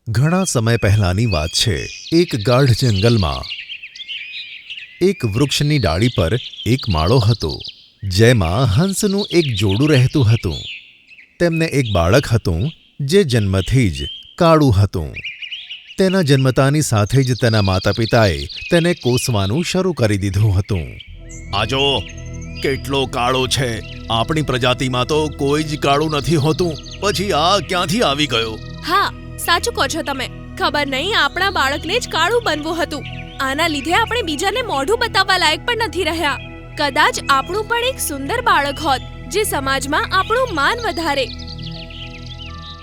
ઘણા સમય પહેલાંની વાત છે। એક ગાઢ જંગલમાં એક વૃક્ષની ડાળી પર એક માળો હતો, જેમાં હંસનું એક જોડું રહેતું હતું। તેમને એક બાળક હતું, જે જન્મથી જ કાળું હતું। તેના જન્મતાની સાથે જ તેના માતા પિતાએ તેને કોસવાનું શરૂ કરી દીધું હતું। આ જો કેટલો કાળો છે! આપણી પ્રજાતિમાં તો કોઈ જ કાળું નથી હોતું, પછી આ ક્યાંથી આવી ગયો? હા, સાચું કહો છો તમે। ખબર નહીં આપણા બાળકને જ કાળું બનવું હતું। આના લીધે આપણે બીજાને મોઢું બતાવવા લાયક પણ નથી રહ્યા। કદાચ આપણું પણ એક સુંદર બાળક હોત, જે સમાજમાં આપણું માન વધારે।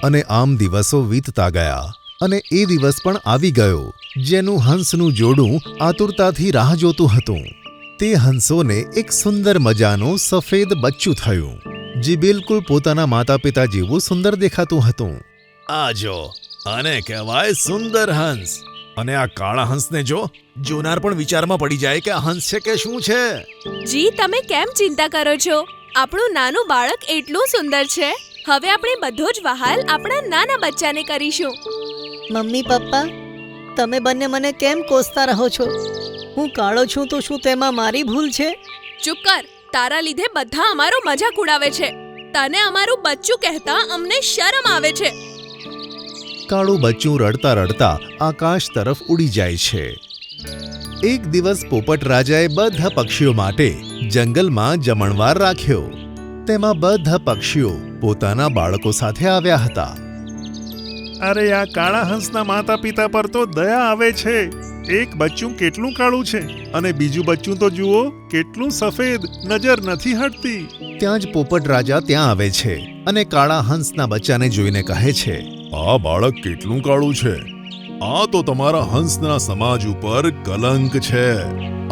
અને આમ દિવસો વીતતા ગયા, અને એ દિવસ પણ આવી ગયો જેનું હંસનું જોડું આતુરતાથી રાહ જોતું હતું। તે હંસોને એક સુંદર મજાનું સફેદ બચ્ચું થયું, જે બિલકુલ પોતાના માતા પિતા જેવું સુંદર દેખાતું હતું। આ જો, આને કહેવાય સુંદર હંસ। અને આ કાળા હંસને જો, જોનાર પણ વિચારમાં પડી જાય કે આ હંસ છે કે શું છે। જી, તમે કેમ ચિંતા કરો છો? આપણું નાનું બાળક એટલું સુંદર છે। હવે આપણે બધો જ વહાલ આપણા નાના બચ્ચાને કરીશું। મમ્મી પપ્પા, તમે બંને મને કેમ કોસતા રહો છો? હું કાળો છું તો શું તેમાં મારી ભૂલ છે? ચૂપ કર! તારા લીધે બધા અમારો મજાક ઉડાવે છે। તને અમારું બચ્ચું કહેતા અમને શરમ આવે છે। કાળું બચ્ચું રડતા રડતા આકાશ તરફ ઉડી જાય છે। એક દિવસ પોપટ રાજાએ બધા પક્ષીઓ માટે જંગલમાં જમણવાર રાખ્યો। તેમાં બધા પક્ષીઓ પોતાના બાળકો સાથે આવ્યા હતા। અરે, આ કાળા હંસના માતા પિતા પર તો દયા આવે છે। એક બચ્ચું કેટલું કાળું છે, અને બીજું બચ્ચું તો જુઓ કેટલું સફેદ, નજર નથી હટતી। ત્યાં જ પોપટ રાજા ત્યાં આવે છે અને કાળા હંસના બચ્ચાને જોઈને કહે છે, આ બાળક કેટલું કાળું છે! આ તો તમારા હંસના સમાજ ઉપર કલંક છે।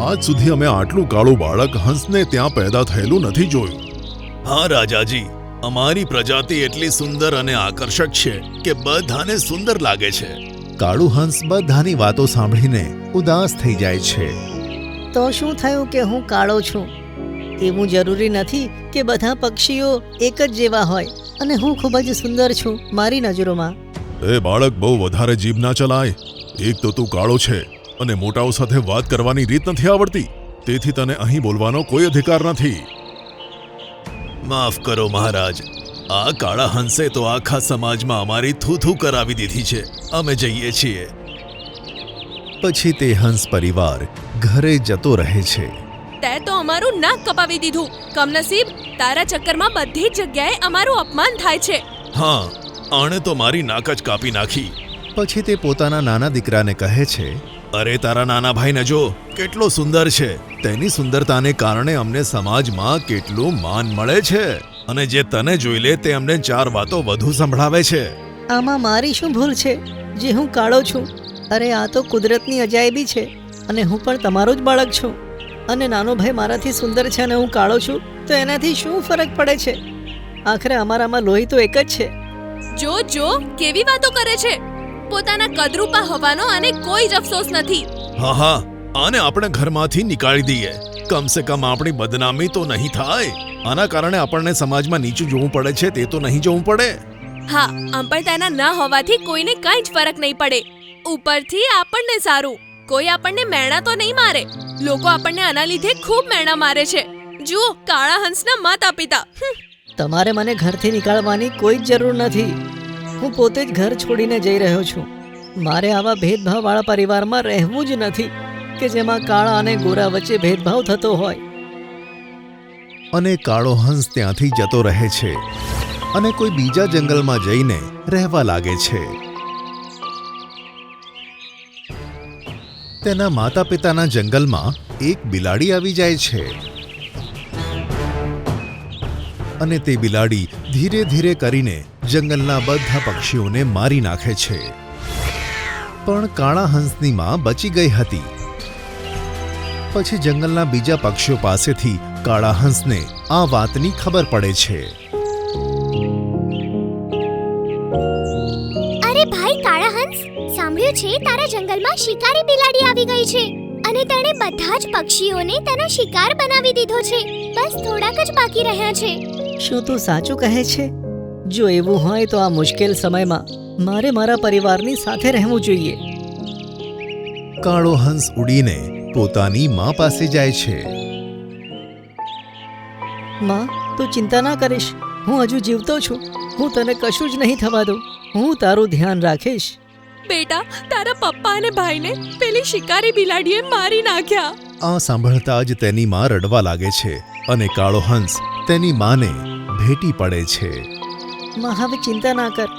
આજ સુધી અમે આટલું કાળું બાળક હંસને ત્યાં પેદા થયેલું નથી જોયું। હા રાજાજી, અમારી પ્રજાતિ એટલી સુંદર અને આકર્ષક છે કે બધાને સુંદર લાગે છે। કાળું હંસ બધાની વાતો સાંભળીને ઉદાસ થઈ જાય છે। તો શું થયું કે હું કાળો છું? એવું જરૂરી નથી કે બધા પક્ષીઓ એક જ જેવા હોય, અને હું ખૂબ જ સુંદર છું મારી નજરોમાં। એ બાળક, બહુ વધારે જીભ ના ચલાય। એક તો તું કાળો છે અને મોટાઓ સાથે વાત કરવાની રીત નથી આવડતી, તેથી તને અહીં બોલવાનો કોઈ અધિકાર નથી। માફ કરો મહારાજ, આ કાળા હંસે તો આખા સમાજમાં અમારી થૂ કરાવી દીધી છે। અમે જઈએ છીએ। પછી તે હંસ પરિવાર ઘરે જતો રહે છે। તે તો અમારું નાક કપાવી દીધું। કમનસીબ, તારા ચક્કરમાં બધી જ જગ્યાએ અમારું અપમાન થાય છે। હા, આણે તો મારી નાક જ કાપી નાખી। પછી તે પોતાના નાના દીકરાને કહે છે, અરે તારા નાના ભાઈને જો કેટલો સુંદર છે। તેની સુંદરતાને કારણે અમને સમાજમાં કેટલું માન મળે છે, અને જે તને જોઈ લે તે અમને 4 વાતો વધુ સંભળાવે છે। આમાં મારી શું ભૂલ છે જે હું કાળો છું? અરે, આ તો કુદરતની અજાયબી છે, અને હું પણ તમારો જ બાળક છું। અને નાનો ભાઈ મારાથી સુંદર છે અને હું કાળો છું, તો એનાથી શું ફરક પડે છે? આખરે અમારામાં લોહી તો એક જ છે। જો કેવી વાતો કરે છે! પોતાના કદરૂપા હોવાનો આને કોઈ જ અફસોસ નથી। હા, આને આપણે ઘરમાંથી નીકાળી દઈએ। કમસે કમ આપણી બદનામી તો નહીં થાય। આના કારણે આપણને સમાજમાં નીચું જોવું પડે છે, તે તો નહીં જોવું પડે। હા, આમ પણ તેના ન હોવાથી કોઈને કંઈ જ ફરક નહીં પડે। ઉપરથી આપણને સારું, કોઈ આપણને મેણા તો નહીં મારે। લોકો આપણને આના લીધે ખૂબ મેણા મારે છે। જુઓ, કાળા હંસના માતા પિતા। તમારે મને ઘરથી નીકાળવાની કોઈ જ જરૂર નથી। હું પોતે જ ઘર છોડીને જઈ રહ્યો છું। મારે આવા ભેદભાવવાળા પરિવારમાં રહેવું જ નથી, કે જેમાં કાળા અને ગોરા વચ્ચે ભેદભાવ થતો હોય। અને કાળો હંસ ત્યાંથી જતો રહે છે અને કોઈ બીજા જંગલમાં જઈને રહેવા લાગે છે। તેના માતા પિતાના જંગલમાં એક બિલાડી આવી જાય છે, અને તે બિલાડી ધીરે ધીરે કરીને જંગલના બધા પક્ષીઓને મારી નાખે છે। પણ કાળા હંસની માં બચી ગઈ હતી। પછી જંગલના બીજા પક્ષીઓ પાસેથી કાળા હંસને આ વાતની ખબર પડે છે। અરે ભાઈ કાળા હંસ, સાંભળ્યું છે તારા જંગલમાં શિકારી બિલાડી આવી ગઈ છે, અને તેણે બધા જ પક્ષીઓને તેનો શિકાર બનાવી દીધો છે। બસ થોડાક જ બાકી રહ્યા છે। શું તું સાચું કહે છે? જો એવું હોય તો આ મુશ્કેલ સમયમાં મારે મારા પરિવારની સાથે રહેવું જોઈએ. કાળો હંસ ઉડીને પોતાની માં પાસે જાય છે. માં, તું ચિંતા ના કરીશ. હું હજુ જીવતો છું. હું તને કશું જ નહીં થવા દઉં. હું તારું ધ્યાન રાખીશ. બેટા, તારા પપ્પા અને ભાઈને પેલી શિકારી બિલાડીએ મારી નાખ્યા. આ સાંભળતા જ તેની માં રડવા લાગે છે અને કાળો હંસ તેની માને ભેટી પડે છે. માં, હવે ચિંતા ના કર.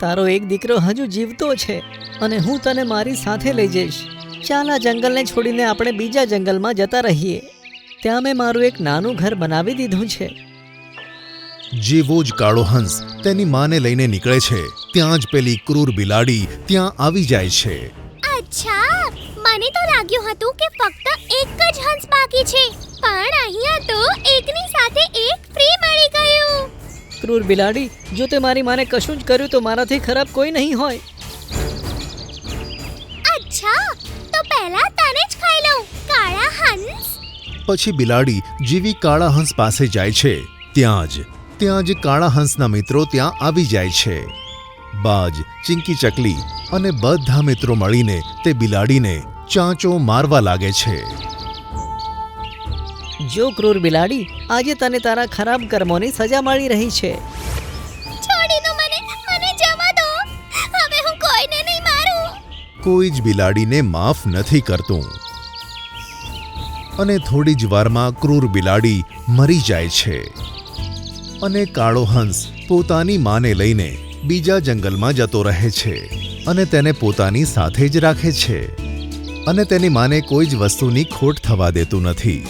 તારો એક દીકરો હજુ જીવતો છે અને હું તને મારી સાથે લઈ જઈશ. ચાલ, આ જંગલને છોડીને આપણે બીજા જંગલમાં જતા રહીએ. ત્યાં મેં મારું એક નાનું ઘર બનાવી દીધું છે. જેવો જ કાળો હંસ તેની માને લઈને નીકળે છે ત્યાં જ પેલી ક્રૂર બિલાડી ત્યાં આવી જાય છે. અચ્છા, મને તો લાગ્યું હતું કે ફક્ત એક જ હંસ બાકી છે, પણ અહીંયા તો એકની સાથે એક ફ્રી મળી ગયું. ક્રૂર બિલાડી, જો તે મારી માને કશું જ કર્યું તો મારાથી ખરાબ કોઈ નહીં હોય. અચ્છા, તો પહેલા તને જ ખાઈ લઉં, કાળા હંસ. પછી બિલાડી જેવી કાળા હંસ પાસે જાય છે ત્યાં જ કાળા હંસના મિત્રો ત્યાં આવી જાય છે. બાજ, ચિંકી ચકલી અને બધા મિત્રો મળીને તે બિલાડીને ચાંચો મારવા લાગે છે. જો ક્રૂર બિલાડી, આજે તને તારા ખરાબ કર્મોની સજા મળી રહી છે. છોડી દો મને, મને જવા દો. હવે હું કોઈને નહીં મારું. કોઈ જ બિલાડીને માફ નથી કરતું અને થોડી જ વારમાં ક્રૂર બિલાડી મરી જાય છે અને કાળો હંસ પોતાની માને લઈને બીજા જંગલમાં જતો રહે છે અને તેને પોતાની સાથે જ રાખે છે અને તેની માને કોઈ જ વસ્તુની ખોટ થવા દેતું નથી.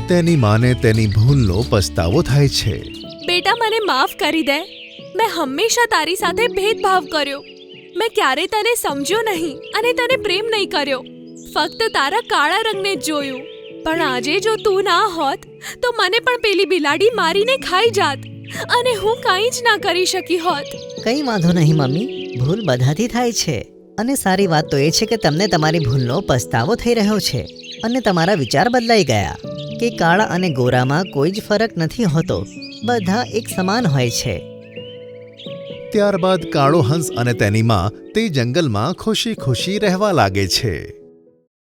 તેની માને તેની ભૂલનો પસ્તાવો થાય છે. બેટા, મને માફ કરી દે. મેં હંમેશા તારી સાથે ભેદભાવ કર્યો. મેં ક્યારેય તને સમજ્યો નહીં અને તને પ્રેમ નહીં કર્યો. ફક્ત તારા કાળા રંગને જ જોયું. પણ આજે જો તું ના હોત તો મને પણ પેલી બિલાડી મારીને ખાઈ જાત અને હું કંઈ જ ના કરી શકી હોત. કંઈ વાંધો નહીં મમ્મી, ભૂલ બધાથી થાય છે. અને સારી વાત તો એ છે કે તમને તમારી ભૂલનો પસ્તાવો થઈ રહ્યો છે અને તમારા વિચાર બદલાઈ ગયા કે કાળા અને ગોરામાં કોઈ જ ફરક નથી હોતો. બધા એક સમાન હોય છે. ત્યારબાદ કાળો હંસ અને તેની માં તે જંગલમાં ખુશી ખુશી રહેવા લાગે છે.